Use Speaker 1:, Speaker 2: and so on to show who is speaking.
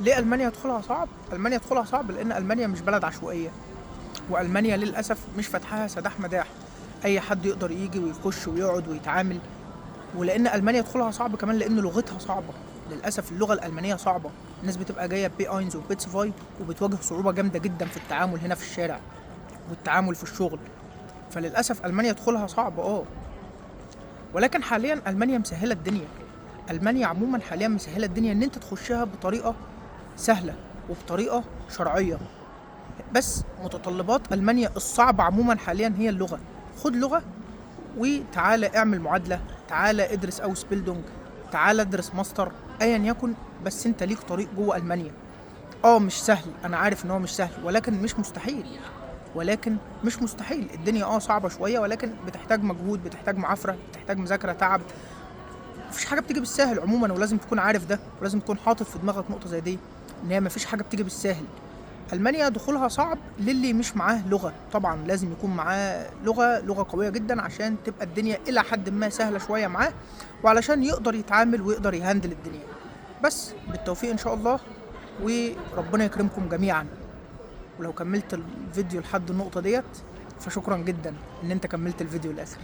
Speaker 1: ليه ألمانيا يدخلها صعب؟ ألمانيا يدخلها صعب لأن ألمانيا مش بلد عشوائية، وألمانيا للأسف مش فاتحاها سداح مداح، أي حد يقدر يجي ويخش ويقعد ويتعامل. ولأن ألمانيا يدخلها صعب كمان لأن لغتها صعبة، للأسف اللغة الألمانية صعبة. الناس بتبقى جاية بي اينز وبيتس فاي وبتواجه صعوبة جامدة جدا في التعامل هنا في الشارع والتعامل في الشغل. فللأسف ألمانيا يدخلها صعب ولكن حاليا ألمانيا مسهلة الدنيا. ألمانيا عموما حاليا مسهلة الدنيا إن أنت تخشها بطريقة سهلة وبطريقة شرعية. بس متطلبات ألمانيا الصعبة عموما حاليا هي اللغة. خد لغة وتعالى اعمل معادلة، تعالى ادرس اوس بيلدونج، تعالى ادرس ماستر، ايا يكن، بس انت ليك طريق جوه المانيا. مش سهل، انا عارف ان هو مش سهل، ولكن مش مستحيل. الدنيا صعبة شوية، ولكن بتحتاج مجهود، بتحتاج معافرة، بتحتاج مذاكرة، تعب. مفيش حاجة بتيجي بالساهل عموما، ولازم تكون عارف ده، ولازم تكون حاطط في دماغك نقطة زي دي، ان هي مفيش حاجة بتيجي بالساهل. ألمانيا دخولها صعب للي مش معاه لغة، طبعا لازم يكون معاه لغة قوية جدا عشان تبقى الدنيا إلى حد ما سهلة شوية معاه، وعلشان يقدر يتعامل ويقدر يهندل الدنيا. بس بالتوفيق إن شاء الله، وربنا يكرمكم جميعا. ولو كملت الفيديو لحد النقطة ديت فشكرا جدا إن أنت كملت الفيديو للآخر.